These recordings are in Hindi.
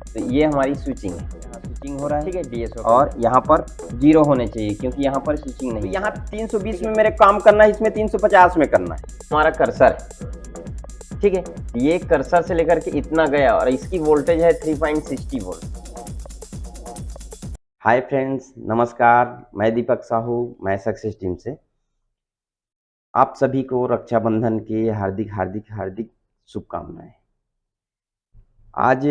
तो ये हमारी स्विचिंग है, यहाँ स्विचिंग हो रहा है, ठीक है डीएसओ, और यहाँ पर 0 होने चाहिए क्योंकि यहाँ पर स्विचिंग नहीं। तो यहाँ 320 में मेरे काम करना है, इसमें 350 में करना है। हमारा कर्सर है, ठीक है, ये कर्सर से लेकर के इतना गया और इसकी वोल्टेज है 3.60 वोल्ट। हाय फ्रेंड्स, नमस्कार, मैं दीपक साहू, मैं सक्सेस टीम से आप सभी को रक्षाबंधन की हार्दिक हार्दिक हार्दिक शुभकामनाएं। आज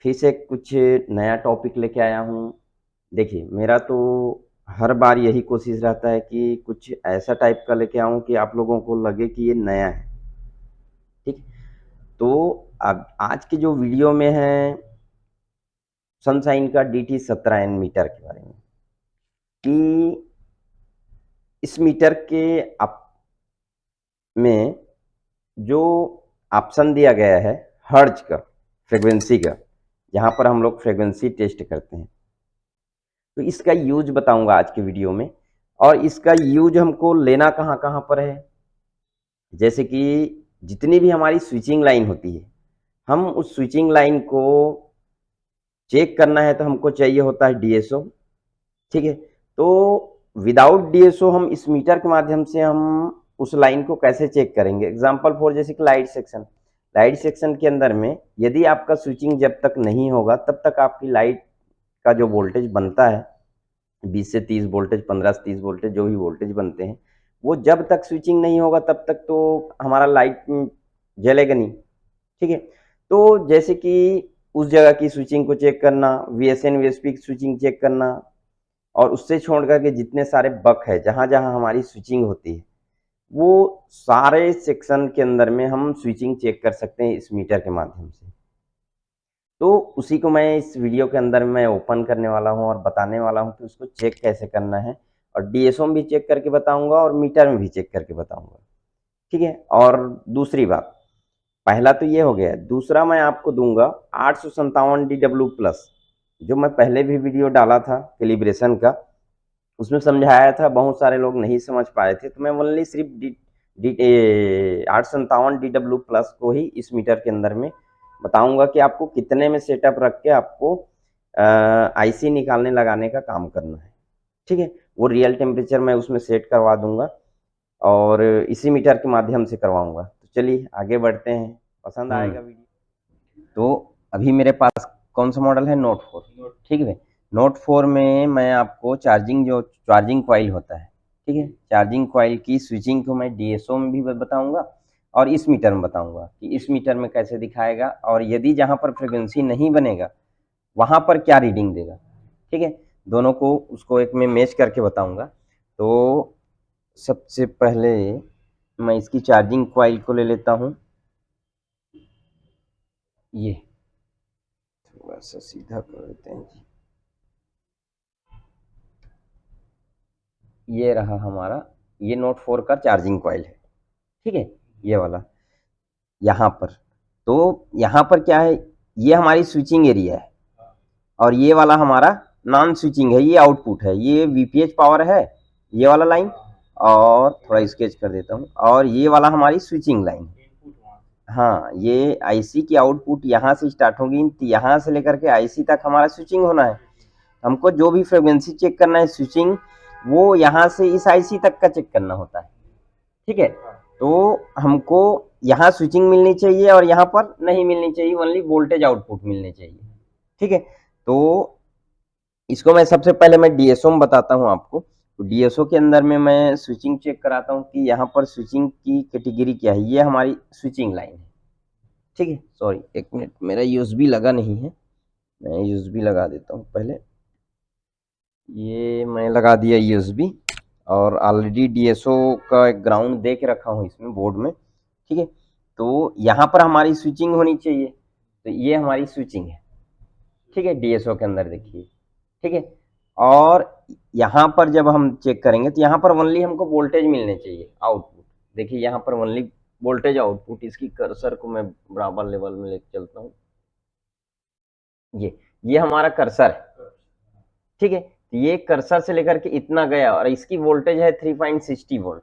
फिर से कुछ नया टॉपिक लेके आया हूँ। देखिए, मेरा तो हर बार यही कोशिश रहता है कि कुछ ऐसा टाइप का लेके आऊँ कि आप लोगों को लगे कि ये नया है, ठीक। तो अब आज के जो वीडियो में है सनशाइन का DT17N मीटर के बारे में, कि इस मीटर के आप में जो ऑप्शन दिया गया है हर्ट्ज का, फ्रीक्वेंसी का, जहाँ पर हम लोग फ्रीक्वेंसी टेस्ट करते हैं, तो इसका यूज बताऊंगा आज के वीडियो में। और इसका यूज हमको लेना कहाँ कहाँ पर है, जैसे कि जितनी भी हमारी स्विचिंग लाइन होती है, हम उस स्विचिंग लाइन को चेक करना है तो हमको चाहिए होता है डीएसओ, ठीक है। तो विदाउट डीएसओ हम इस मीटर के माध्यम से हम उस लाइन को कैसे चेक करेंगे। एग्जांपल फॉर जैसे कि लाइट सेक्शन के अंदर में यदि आपका स्विचिंग जब तक नहीं होगा तब तक आपकी लाइट का जो वोल्टेज बनता है 20 से 30 वोल्टेज, 15 से 30 वोल्टेज, जो भी वोल्टेज बनते हैं, वो जब तक स्विचिंग नहीं होगा तब तक तो हमारा लाइट जलेगा नहीं, ठीक है। तो जैसे कि उस जगह की स्विचिंग को चेक करना, VSN VSP की स्विचिंग चेक करना, और उससे छोड़ करके जितने सारे बक है जहाँ जहाँ हमारी स्विचिंग होती है, वो सारे सेक्शन के अंदर में हम स्विचिंग चेक कर सकते हैं इस मीटर के माध्यम से। तो उसी को मैं इस वीडियो के अंदर मैं ओपन करने वाला हूँ और बताने वाला हूँ कि उसको चेक कैसे करना है, और डीएसओ में भी चेक करके बताऊंगा और मीटर में भी चेक करके बताऊंगा, ठीक है। और दूसरी बात, पहला तो ये हो गया, दूसरा मैं आपको दूंगा 857 DW+, जो मैं पहले भी वीडियो डाला था कैलिब्रेशन का, उसमें समझाया था, बहुत सारे लोग नहीं समझ पाए थे, तो मैं ओनली सिर्फ 857 DW+ को ही इस मीटर के अंदर में बताऊंगा कि आपको कितने में सेटअप रख के आपको आईसी निकालने लगाने का काम करना है, ठीक है। वो रियल टेम्परेचर मैं उसमें सेट करवा दूंगा और इसी मीटर के माध्यम से करवाऊंगा। तो चलिए आगे बढ़ते हैं, पसंद आएगा वीडियो। तो अभी मेरे पास कौन सा मॉडल है, नोट 4, ठीक है। नोट 4 में मैं आपको चार्जिंग कॉइल होता है, ठीक है, चार्जिंग कॉइल की स्विचिंग को मैं डीएसओ में भी बताऊंगा और इस मीटर में बताऊंगा कि इस मीटर में कैसे दिखाएगा, और यदि जहाँ पर फ्रीक्वेंसी नहीं बनेगा वहाँ पर क्या रीडिंग देगा, ठीक है। दोनों को उसको एक में मैच करके बताऊंगा। तो सबसे पहले मैं इसकी चार्जिंग कॉइल को ले लेता हूँ, ये थोड़ा सा सीधा कर देते हैं जी। ये रहा हमारा, ये नोट 4 का चार्जिंग कॉइल है, ठीक है, ये वाला यहाँ पर। तो यहाँ पर क्या है, ये हमारी स्विचिंग एरिया है और ये वाला हमारा नॉन स्विचिंग है, ये आउटपुट है, ये VPH पावर है, ये वाला लाइन, और थोड़ा स्केच कर देता हूँ, और ये वाला हमारी स्विचिंग लाइन है। हाँ, ये आईसी की आउटपुट यहाँ से स्टार्ट होगी, यहाँ से लेकर के आईसी तक हमारा स्विचिंग होना है। हमको जो भी फ्रीक्वेंसी चेक करना है स्विचिंग, वो यहाँ से इस आईसी तक का चेक करना होता है, ठीक है। तो हमको यहाँ स्विचिंग मिलनी चाहिए और यहाँ पर नहीं मिलनी चाहिए, ओनली वोल्टेज आउटपुट मिलनी चाहिए, ठीक है। तो इसको मैं सबसे पहले मैं डीएसओ में बताता हूँ आपको। तो डीएसओ के अंदर में मैं स्विचिंग चेक कराता हूँ कि यहाँ पर स्विचिंग की कैटेगरी क्या है। ये हमारी स्विचिंग लाइन है, ठीक है। सॉरी, एक मिनट, मेरा यूएसबी लगा नहीं है, मैं यूएसबी लगा देता हूँ पहले। ये मैं लगा दिया यूएसबी, और ऑलरेडी डीएसओ का एक ग्राउंड दे के रखा हूँ इसमें बोर्ड में, ठीक है। तो यहाँ पर हमारी स्विचिंग होनी चाहिए, तो ये हमारी स्विचिंग है, ठीक है, डीएसओ के अंदर देखिए, ठीक है। और यहाँ पर जब हम चेक करेंगे तो यहाँ पर ओनली हमको वोल्टेज मिलने चाहिए, आउटपुट। देखिए यहाँ पर ओनली वोल्टेज आउटपुट, इसकी कर्सर को मैं बराबर लेवल में लेके चलता हूँ, ये हमारा कर्सर है, ठीक है। ये कर्सर से लेकर के इतना गया और इसकी वोल्टेज है 3.60 वोल्ट।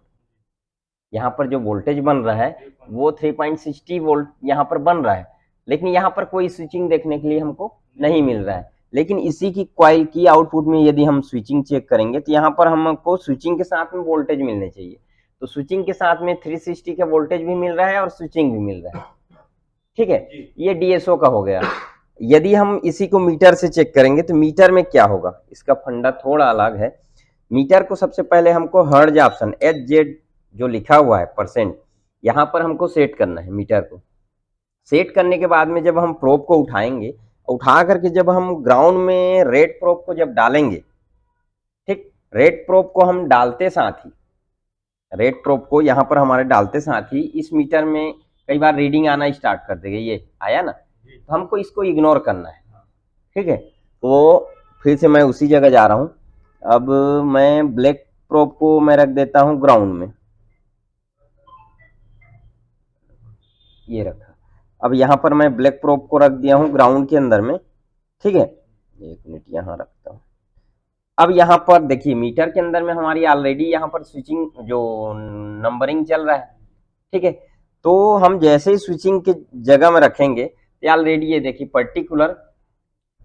यहाँ पर जो वोल्टेज बन रहा है वो 3.60 वोल्ट यहाँ पर बन रहा है, लेकिन यहाँ पर कोई स्विचिंग देखने के लिए हमको नहीं मिल रहा है। लेकिन इसी की कॉइल की आउटपुट में यदि हम स्विचिंग चेक करेंगे तो यहाँ पर हमको स्विचिंग के साथ में वोल्टेज मिलने चाहिए। तो स्विचिंग के साथ में 360 का वोल्टेज भी मिल रहा है और स्विचिंग भी मिल रहा है। ठीक है, ये डीएसओ का हो गया। यदि हम इसी को मीटर से चेक करेंगे तो मीटर में क्या होगा, इसका फंडा थोड़ा अलग है। मीटर को सबसे पहले हमको हर्ज ऑप्शन HZ जो लिखा हुआ है परसेंट, यहाँ पर हमको सेट करना है। मीटर को सेट करने के बाद में जब हम प्रोब को उठाएंगे, उठा करके जब हम ग्राउंड में रेड प्रोब को जब डालेंगे, ठीक, रेड प्रोब को हम डालते साथ ही, रेड प्रोब को यहाँ पर हमारे डालते साथ ही इस मीटर में कई बार रीडिंग आना स्टार्ट कर देगा। ये आया ना, तो हमको इसको इग्नोर करना है। ठीक है, तो फिर से मैं उसी जगह जा रहा हूँ। अब मैं ब्लैक प्रोब को मैं रख देता हूँ ग्राउंड में, ये रखा। अब यहाँ पर मैं ब्लैक प्रोब को रख दिया हूँ ग्राउंड के अंदर में। ठीक है, एक मिनट यहाँ रखता हूँ। अब यहाँ पर देखिए मीटर के अंदर में हमारी ऑलरेडी यहाँ पर स्विचिंग जो नंबरिंग चल रहा है। ठीक है, तो हम जैसे ही स्विचिंग के जगह में रखेंगे तो ऑलरेडी ये देखिए पर्टिकुलर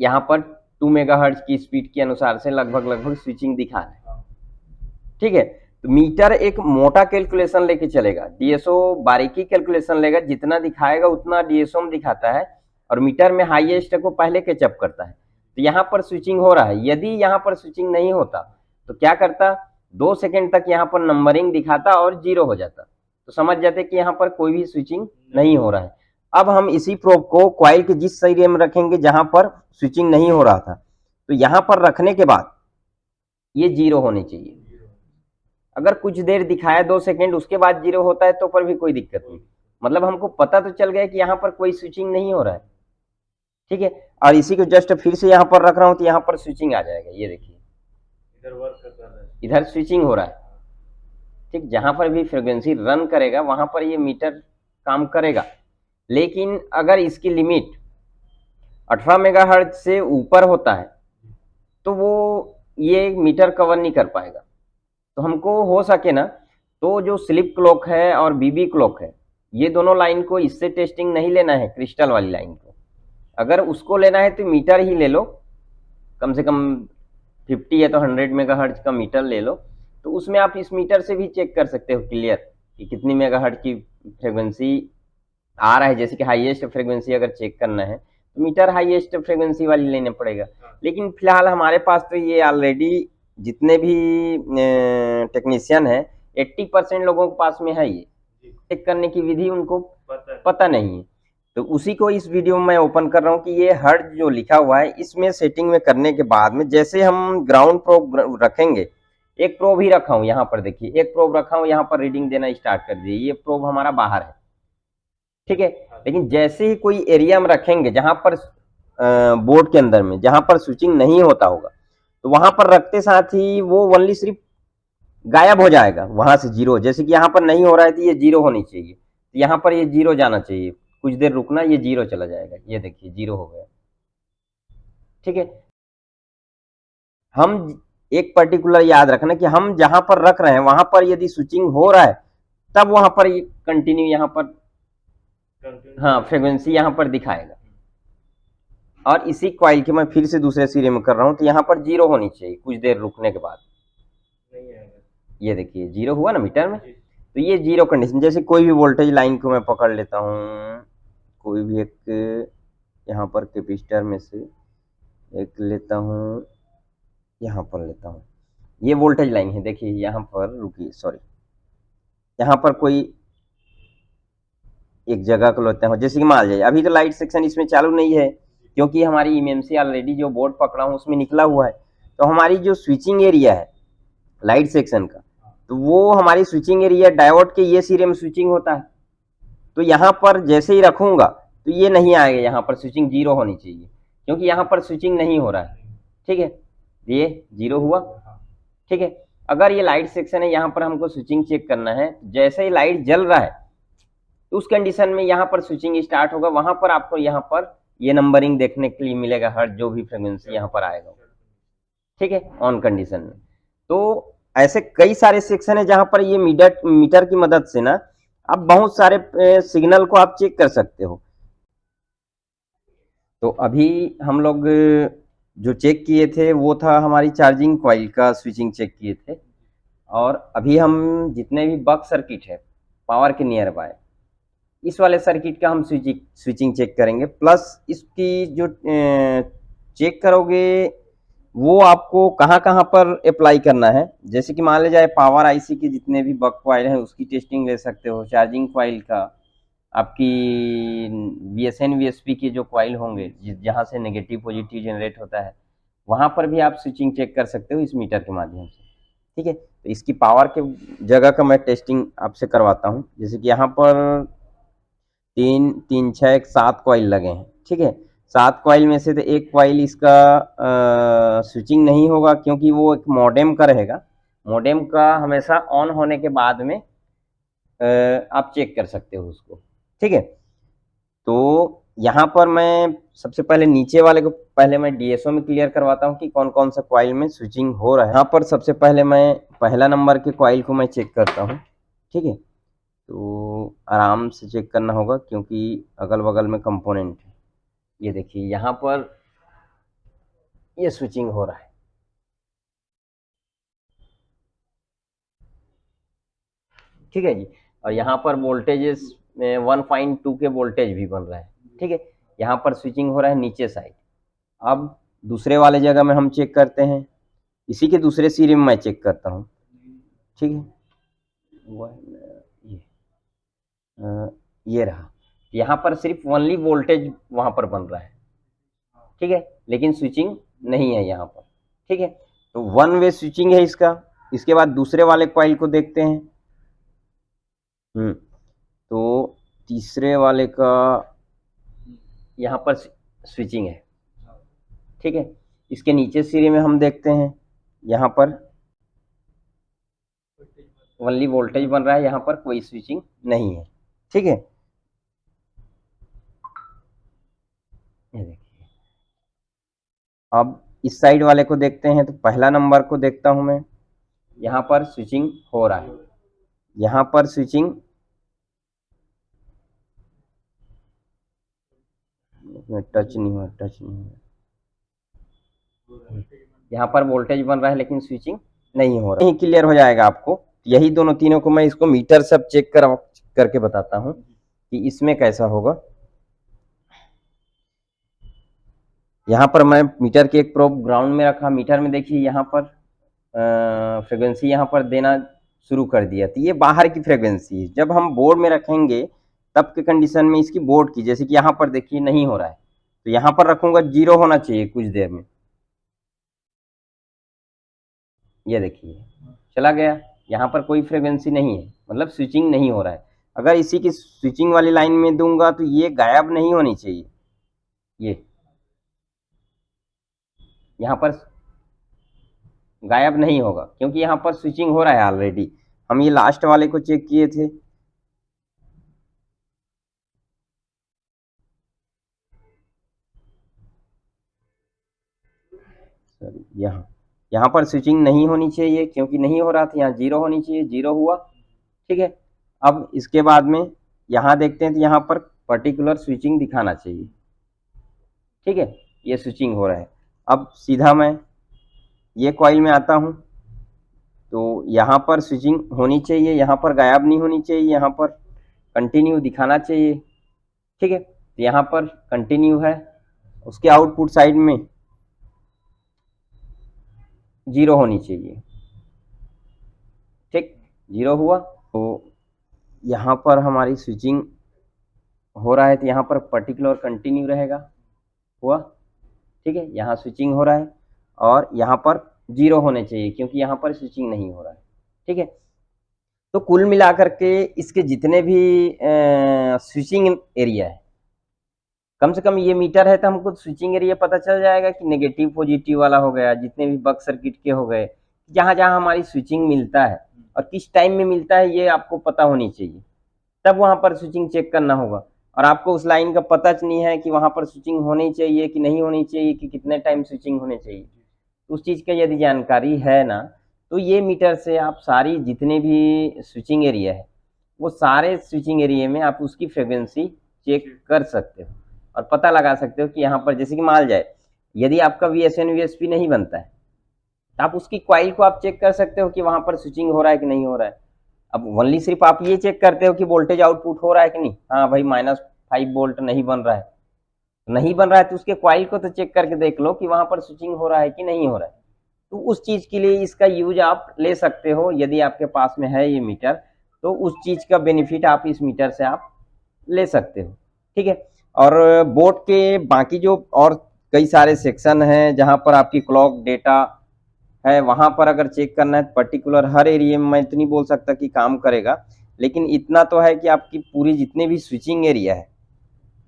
यहाँ पर 2 मेगाहर्ट्ज की स्पीड के अनुसार से लगभग स्विचिंग दिखा रहा है। ठीक है, तो मीटर एक मोटा कैलकुलेशन लेके चलेगा, डीएसओ बारीकी कैलकुलेशन लेगा, जितना दिखाएगा उतना डीएसओ में दिखाता है, और मीटर में हाईएस्ट को पहले कैचअप करता है। तो यहाँ पर स्विचिंग हो रहा है। यदि यहाँ पर स्विचिंग नहीं होता तो क्या करता, 2 सेकेंड तक यहाँ पर नंबरिंग दिखाता और 0 हो जाता, तो समझ जाते कि यहाँ पर कोई भी स्विचिंग नहीं हो रहा है। अब हम इसी प्रोब को कॉइल के जिस एरिया में रखेंगे जहां पर स्विचिंग नहीं हो रहा था, तो यहां पर रखने के बाद ये 0 होनी चाहिए। अगर कुछ देर दिखाया 2 सेकेंड उसके बाद 0 होता है तो पर भी कोई दिक्कत नहीं, मतलब हमको पता तो चल गया कि यहाँ पर कोई स्विचिंग नहीं हो रहा है। ठीक है, और इसी को जस्ट फिर से यहाँ पर रख रहा हूँ तो यहाँ पर स्विचिंग आ जाएगा। ये देखिए इधर वर्क कर रहा है, इधर स्विचिंग हो रहा है। ठीक, जहां पर भी फ्रीक्वेंसी रन करेगा वहां पर ये मीटर काम करेगा। लेकिन अगर इसकी लिमिट 18 मेगाहर्ट्ज से ऊपर होता है तो वो ये मीटर कवर नहीं कर पाएगा। तो हमको हो सके ना तो जो स्लिप क्लॉक है और बीबी क्लॉक है, ये दोनों लाइन को इससे टेस्टिंग नहीं लेना है, क्रिस्टल वाली लाइन को। अगर उसको लेना है तो मीटर ही ले लो, कम से कम 50 है तो 100 मेगाहर्ट्ज का मीटर ले लो। तो उसमें आप इस मीटर से भी चेक कर सकते हो क्लियर कि कितनी मेगाहर्ट्ज की फ्रीक्वेंसी आ रहा है। जैसे कि हाईएस्ट फ्रीक्वेंसी अगर चेक करना है तो मीटर हाईएस्ट फ्रीक्वेंसी वाली लेना पड़ेगा। लेकिन फिलहाल हमारे पास तो ये ऑलरेडी जितने भी टेक्नीशियन है 80% लोगों के पास में है, ये चेक करने की विधि उनको पता नहीं है। तो उसी को इस वीडियो में मैं ओपन कर रहा हूँ कि ये हर्ट्ज जो लिखा हुआ है इसमें सेटिंग में करने के बाद में जैसे हम ग्राउंड प्रोब रखेंगे, एक प्रोब ही रखा हूँ यहाँ पर, देखिए एक प्रोब रखा हूँ यहाँ पर, रीडिंग देना स्टार्ट कर दिए, ये प्रोब हमारा बाहर है। ठीक है, लेकिन जैसे ही कोई एरिया में रखेंगे जहां पर बोर्ड के अंदर में जहां पर स्विचिंग नहीं होता होगा, तो वहां पर रखते साथ ही वो ओनली सिर्फ गायब हो जाएगा वहां से 0। जैसे कि यहाँ पर नहीं हो रहा है तो ये 0 होनी चाहिए, तो यहाँ पर ये 0 जाना चाहिए, कुछ देर रुकना, ये 0 चला जाएगा। ये देखिए 0 हो गया। ठीक है, हम एक पर्टिकुलर याद रखना कि हम जहां पर रख रहे हैं वहां पर यदि स्विचिंग हो रहा है तब वहां पर ये कंटिन्यू यहाँ पर हाँ फ्रीक्वेंसी यहाँ पर दिखाएगा। और इसी कॉइल के मैं फिर से दूसरे सिरे में कर रहा हूँ तो यहाँ पर 0 होनी चाहिए कुछ देर रुकने के बाद। नहीं आएगा, ये देखिए 0 हुआ ना मीटर में, तो ये 0 कंडीशन। जैसे कोई भी वोल्टेज लाइन को मैं पकड़ लेता हूँ, कोई भी एक यहाँ पर कैपेसिटर में से एक लेता हूँ, यहाँ पर लेता हूँ, ये वोल्टेज लाइन है। देखिए यहाँ पर रुकिए, सॉरी, यहाँ पर कोई एक जगह को लेते हैं, जैसे कि मान लीजिए अभी तो लाइट सेक्शन इसमें चालू नहीं है क्योंकि हमारी एमएमसी ऑलरेडी जो बोर्ड पकड़ा हूँ उसमें निकला हुआ है। तो हमारी जो स्विचिंग एरिया है लाइट सेक्शन का, तो वो हमारी स्विचिंग एरिया डायोड के ये सिरे में स्विचिंग होता है। तो यहाँ पर जैसे ही रखूंगा तो ये नहीं आएगा, यहाँ पर स्विचिंग 0 होनी चाहिए क्योंकि यहाँ पर स्विचिंग नहीं हो रहा है। ठीक है, ये 0 हुआ। ठीक है, अगर ये लाइट सेक्शन है यहाँ पर हमको स्विचिंग चेक करना है, जैसे ही लाइट जल रहा है तो उस कंडीशन में यहाँ पर स्विचिंग स्टार्ट होगा, वहां पर आपको यहाँ पर ये नंबरिंग देखने के लिए मिलेगा, हर जो भी फ्रीक्वेंसी यहाँ पर आएगा। ठीक है, ऑन कंडीशन में। तो ऐसे कई सारे सेक्शन है जहां पर ये मीटर की मदद से ना आप बहुत सारे सिग्नल को आप चेक कर सकते हो। तो अभी हम लोग जो चेक किए थे वो था हमारी चार्जिंग कॉइल का स्विचिंग चेक किए थे, और अभी हम जितने भी बक सर्किट है पावर के नियर बाय, इस वाले सर्किट का हम स्विचिंग चेक करेंगे। प्लस इसकी जो चेक करोगे वो आपको कहाँ कहाँ पर अप्लाई करना है। जैसे कि मान लिया जाए पावर आईसी के जितने भी बक कॉइल हैं उसकी टेस्टिंग ले सकते हो, चार्जिंग कॉइल का, आपकी VSN VSP के जो कॉइल होंगे जहाँ से नेगेटिव पॉजिटिव जनरेट होता है वहाँ पर भी आप स्विचिंग चेक कर सकते हो इस मीटर के माध्यम से। ठीक है, तो इसकी पावर के जगह का मैं टेस्टिंग आपसे करवाता हूँ। जैसे कि यहाँ पर 3 6 7 कॉइल लगे हैं। ठीक है, 7 कॉइल में से तो एक कॉइल इसका स्विचिंग नहीं होगा क्योंकि वो एक मॉडेम का रहेगा। मॉडेम का हमेशा ऑन होने के बाद में आप चेक कर सकते हो उसको। ठीक है, तो यहाँ पर मैं सबसे पहले नीचे वाले को पहले मैं DSO में क्लियर करवाता हूँ कि कौन कौन सा कॉइल में स्विचिंग हो रहा है। यहाँ पर सबसे पहले मैं पहला नंबर के कॉइल को मैं चेक करता हूँ। ठीक है, तो आराम से चेक करना होगा क्योंकि अगल बगल में कंपोनेंट है। ये देखिए यहाँ पर ये स्विचिंग हो रहा है। ठीक है जी, और यहाँ पर वोल्टेजेस 1.2 के वोल्टेज भी बन रहा है। ठीक है, यहाँ पर स्विचिंग हो रहा है नीचे साइड। अब दूसरे वाले जगह में हम चेक करते हैं, इसी के दूसरे सिरे में मैं चेक करता हूँ। ठीक है, ये रहा, यहाँ पर सिर्फ ओनली वोल्टेज वहाँ पर बन रहा है। ठीक है, लेकिन स्विचिंग नहीं है यहाँ पर। ठीक है, तो वन वे स्विचिंग है इसका। इसके बाद दूसरे वाले कॉइल को देखते हैं। तो तीसरे वाले का यहाँ पर स्विचिंग है। ठीक है, इसके नीचे सिरे में हम देखते हैं, यहाँ पर ओनली वोल्टेज बन रहा है, यहाँ पर कोई स्विचिंग नहीं है। ठीक है, ये देखिए। अब इस साइड वाले को देखते हैं, तो पहला नंबर को देखता हूं मैं, यहाँ पर स्विचिंग हो रहा है। यहाँ पर स्विचिंग टच नहीं हुआ। यहाँ पर वोल्टेज बन रहा है लेकिन स्विचिंग नहीं हो रहा है। क्लियर हो जाएगा आपको। यही दोनों तीनों को मैं इसको मीटर सब चेक करके बताता हूँ कि इसमें कैसा होगा। यहाँ पर मैं मीटर के एक प्रोब ग्राउंड में रखा। मीटर में देखिए यहाँ पर फ्रीक्वेंसी यहाँ पर देना शुरू कर दिया, तो ये बाहर की फ्रीक्वेंसी है। जब हम बोर्ड में रखेंगे तब के कंडीशन में इसकी बोर्ड की, जैसे कि यहाँ पर देखिए नहीं हो रहा है, तो यहाँ पर रखूंगा 0 होना चाहिए कुछ देर में। ये देखिए चला गया, यहाँ पर कोई फ्रीक्वेंसी नहीं है, मतलब स्विचिंग नहीं हो रहा है। अगर इसी की स्विचिंग वाली लाइन में दूंगा तो ये गायब नहीं होनी चाहिए। ये यहाँ पर गायब नहीं होगा क्योंकि यहाँ पर स्विचिंग हो रहा है ऑलरेडी। हम ये लास्ट वाले को चेक किए थे, यहाँ पर स्विचिंग नहीं होनी चाहिए क्योंकि नहीं हो रहा था। यहाँ 0 होनी चाहिए, 0 हुआ। ठीक है, अब इसके बाद में यहाँ देखते हैं तो यहाँ पर पर्टिकुलर स्विचिंग दिखाना चाहिए। ठीक है, ये स्विचिंग हो रहा है। अब सीधा मैं ये कॉइल में आता हूँ, तो यहाँ पर स्विचिंग होनी चाहिए, यहाँ पर गायब नहीं होनी चाहिए, यहाँ पर कंटिन्यू दिखाना चाहिए। ठीक है, तो यहाँ पर कंटिन्यू है, उसके आउटपुट साइड में 0 होनी चाहिए। ठीक, 0 हुआ, तो यहाँ पर हमारी स्विचिंग हो रहा है, तो यहाँ पर पर्टिकुलर कंटिन्यू रहेगा, हुआ। ठीक है, यहाँ स्विचिंग हो रहा है और यहाँ पर 0 होने चाहिए क्योंकि यहाँ पर स्विचिंग नहीं हो रहा है। ठीक है, तो कुल मिलाकर के इसके जितने भी स्विचिंग एरिया है, कम से कम ये मीटर है तो हमको स्विचिंग एरिया पता चल जाएगा कि नेगेटिव पॉजिटिव वाला हो गया, जितने भी बक सर्किट के हो गए, जहाँ जहाँ हमारी स्विचिंग मिलता है और किस टाइम में मिलता है ये आपको पता होनी चाहिए, तब वहाँ पर स्विचिंग चेक करना होगा। और आपको उस लाइन का पता नहीं है कि वहाँ पर स्विचिंग होनी चाहिए कि नहीं होनी चाहिए, कि कितने टाइम स्विचिंग होनी चाहिए, उस चीज़ का यदि जानकारी है ना, तो ये मीटर से आप सारी जितने भी स्विचिंग एरिया है वो सारे स्विचिंग एरिया में आप उसकी फ्रीक्वेंसी चेक कर सकते हो। और पता लगा सकते हो कि यहाँ पर जैसे कि मान जाए यदि आपका VSN VSP नहीं बनता है तो आप उसकी क्वाइल को आप चेक कर सकते हो कि वहां पर स्विचिंग हो रहा है कि नहीं हो रहा है। अब ओनली सिर्फ आप ये चेक करते हो कि वोल्टेज आउटपुट हो रहा है कि नहीं, हाँ भाई -5 वोल्ट नहीं बन रहा है, नहीं बन रहा है तो उसके क्वाइल को तो चेक करके देख लो कि वहां पर स्विचिंग हो रहा है कि नहीं हो रहा है। तो उस चीज के लिए इसका यूज आप ले सकते हो, यदि आपके पास में है ये मीटर तो उस चीज का बेनिफिट आप इस मीटर से आप ले सकते हो। ठीक है, और बोर्ड के बाकी जो और कई सारे सेक्शन हैं जहां पर आपकी क्लॉक डेटा है, वहां पर अगर चेक करना है पर्टिकुलर हर एरिया में मैं तो नहीं बोल सकता कि काम करेगा, लेकिन इतना तो है कि आपकी पूरी जितने भी स्विचिंग एरिया है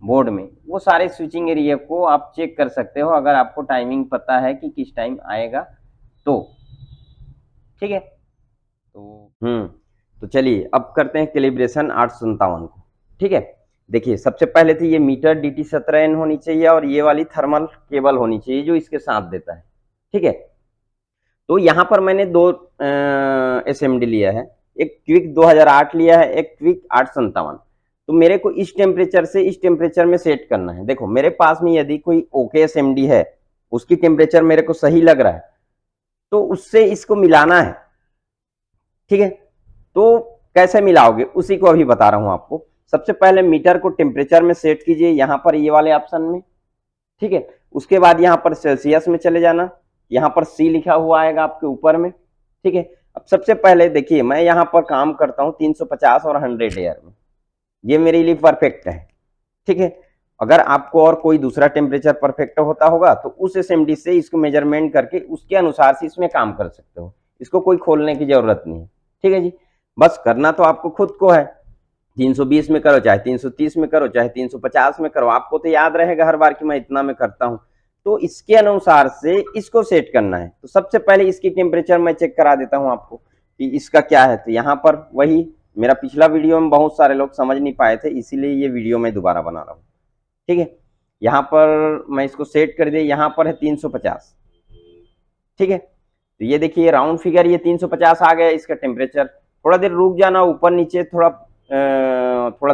बोर्ड में वो सारे स्विचिंग एरिया को आप चेक कर सकते हो अगर आपको टाइमिंग पता है कि किस टाइम आएगा तो। ठीक है, तो चलिए अब करते हैं कैलिब्रेशन 857 को। ठीक है, देखिए सबसे पहले तो ये मीटर DT17N होनी चाहिए और ये वाली थर्मल केबल होनी चाहिए जो इसके साथ देता है। ठीक है, तो यहाँ पर मैंने दो SMD लिया है, एक क्विक 2008 लिया है, एक क्विक 857। तो मेरे को इस टेम्परेचर से इस टेम्परेचर में सेट करना है। देखो मेरे पास में यदि कोई ओके SMD है, उसकी टेम्परेचर मेरे को सही लग रहा है तो उससे इसको मिलाना है। ठीक है, तो कैसे मिलाओगे उसी को अभी बता रहा हूं आपको। सबसे पहले मीटर को टेम्परेचर में सेट कीजिए यहाँ पर ये वाले ऑप्शन में। ठीक है, उसके बाद यहाँ पर सेल्सियस में चले जाना, यहाँ पर C लिखा हुआ आएगा आपके ऊपर में। ठीक है, अब सबसे पहले देखिए मैं यहाँ पर काम करता हूँ 350 और 100 एयर में, ये मेरे लिए परफेक्ट है। ठीक है, अगर आपको और कोई दूसरा टेम्परेचर परफेक्ट होता होगा तो उस SMD से इसको मेजरमेंट करके उसके अनुसार से इसमें काम कर सकते हो, इसको कोई खोलने की जरूरत नहीं है। ठीक है जी, बस करना तो आपको खुद को है, 320 में करो चाहे 330 में करो चाहे 350 में करो, आपको तो याद रहेगा हर बार कि मैं इतना में करता हूं, तो इसके अनुसार से इसको सेट करना है। तो सबसे पहले इसकी टेम्परेचर मैं चेक करा देता हूं आपको कि इसका क्या है। तो यहाँ पर वही मेरा पिछला वीडियो में बहुत सारे लोग समझ नहीं पाए थे, इसीलिए ये वीडियो मैं दोबारा बना रहा हूँ। ठीक है, यहाँ पर मैं इसको सेट कर दिया, यहाँ पर है 350। ठीक है, तो ये देखिए राउंड फिगर ये 350 आ गया इसका टेम्परेचर। थोड़ा देर रुक जाना, ऊपर नीचे थोड़ा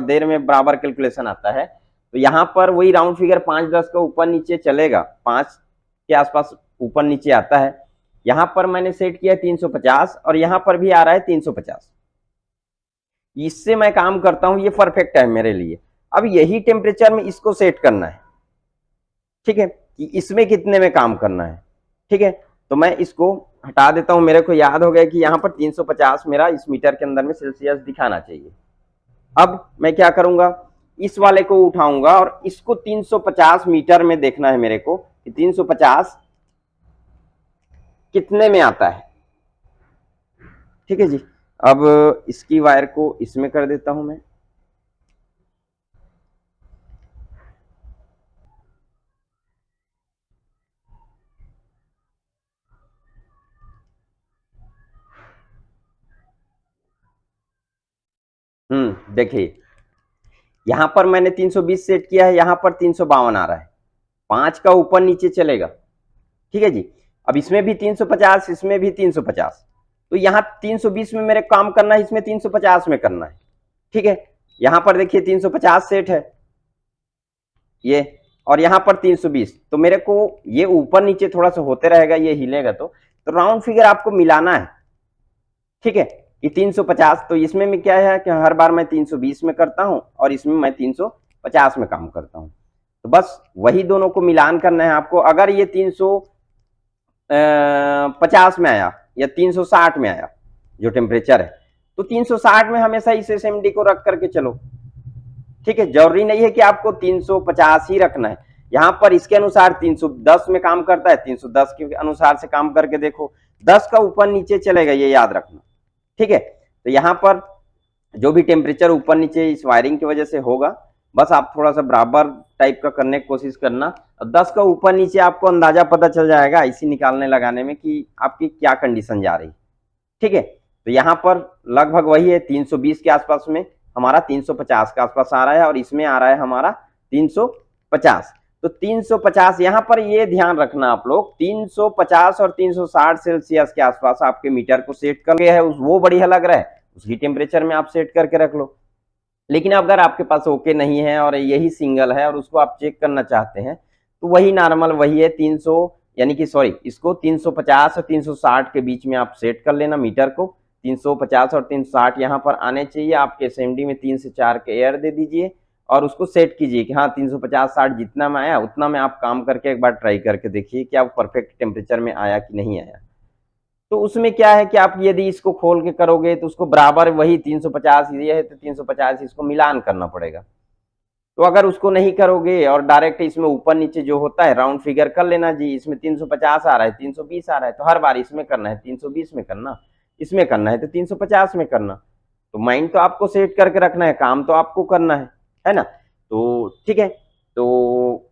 देर में बराबर कैलकुलेशन आता है। तो यहाँ पर वही राउंड फिगर 5-10 का ऊपर नीचे चलेगा, 5 के आसपास ऊपर नीचे आता है। यहाँ पर मैंने सेट किया 350 और यहाँ पर भी आ रहा है 350, इससे मैं काम करता हूँ, ये परफेक्ट है मेरे लिए। अब यही टेम्परेचर में इसको सेट करना है। ठीक है, कि इसमें कितने में काम करना है। ठीक है, तो मैं इसको हटा देता हूं, मेरे को याद हो गया कि यहाँ पर 350 मेरा इस मीटर के अंदर में सेल्सियस दिखाना चाहिए। अब मैं क्या करूंगा, इस वाले को उठाऊंगा और इसको 350 मीटर में देखना है मेरे को कि 350 कितने में आता है। ठीक है जी, अब इसकी वायर को इसमें कर देता हूं मैं। देखिए यहां पर मैंने 320 सेट किया है, यहां पर 352 आ रहा है, 5 का ऊपर नीचे चलेगा। ठीक है जी, अब इसमें भी 350, इसमें भी 350, तो यहाँ 320 में मेरे काम करना है, इसमें 350 में करना है। ठीक है, यहाँ पर देखिए 350 सेट है ये, और यहाँ पर 320, तो मेरे को ये ऊपर नीचे थोड़ा सा होते रहेगा, ये हिलेगा तो राउंड फिगर आपको मिलाना है। ठीक है, ये 350, तो इसमें में क्या है कि हर बार मैं 320 में करता हूं और इसमें मैं 350 में काम करता हूं, तो बस वही दोनों को मिलान करना है आपको। अगर ये 350 में आया या 360 में आया जो टेम्परेचर है, तो 360 में हमेशा इस SMD को रख करके चलो। ठीक है, जरूरी नहीं है कि आपको 350 ही रखना है, यहाँ पर इसके अनुसार 310 में काम करता है, 310 के अनुसार से काम करके देखो, 10 का ऊपर नीचे चलेगा, ये याद रखना। ठीक है, तो यहाँ पर जो भी टेम्परेचर ऊपर नीचे इस वायरिंग की वजह से होगा, बस आप थोड़ा सा बराबर टाइप का करने की कोशिश करना। 10 का ऊपर नीचे आपको अंदाजा पता चल जाएगा इसी निकालने लगाने में कि आपकी क्या कंडीशन जा रही। ठीक है, तो यहाँ पर लगभग वही है, 320 के आसपास में हमारा 350 के आसपास आ रहा है और इसमें आ रहा है हमारा 350। तो 350 यहाँ पर ये ध्यान रखना आप लोग, 350 और 360 सेल्सियस के आसपास आपके मीटर को सेट कर है, वो बढ़िया लग रहा है, उसी टेम्परेचर में आप सेट करके रख लो। लेकिन अगर आपके पास ओके नहीं है और यही सिंगल है और उसको आप चेक करना चाहते हैं तो वही नॉर्मल वही है 300, यानी कि सॉरी इसको 350 और 360 के बीच में आप सेट कर लेना मीटर को। 350 और 360 यहाँ पर आने चाहिए। आपके एसएमडी में 3 से 4 के एयर दे दीजिए और उसको सेट कीजिए कि हाँ 350-60 जितना में आया उतना में आप काम करके एक बार ट्राई करके देखिए क्या वो परफेक्ट टेम्परेचर में आया कि नहीं आया। तो उसमें क्या है कि आप यदि इसको खोल के करोगे तो उसको बराबर वही 350 ये है तो 350 इसको मिलान करना पड़ेगा। तो अगर उसको नहीं करोगे और डायरेक्ट इसमें ऊपर नीचे जो होता है राउंड फिगर कर लेना जी, इसमें 350 आ रहा है 320 आ रहा है तो हर बार इसमें करना है 320 में करना, इसमें करना है तो 350 में करना। तो माइंड तो आपको सेट करके रखना है, काम तो आपको करना है ना। तो ठीक है, तो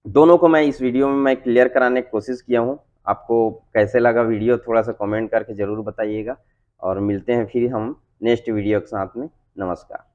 दोनों को मैं इस वीडियो में मैं क्लियर कराने की कोशिश किया हूँ। आपको कैसे लगा वीडियो थोड़ा सा कमेंट करके ज़रूर बताइएगा और मिलते हैं फिर हम नेक्स्ट वीडियो के साथ में। नमस्कार।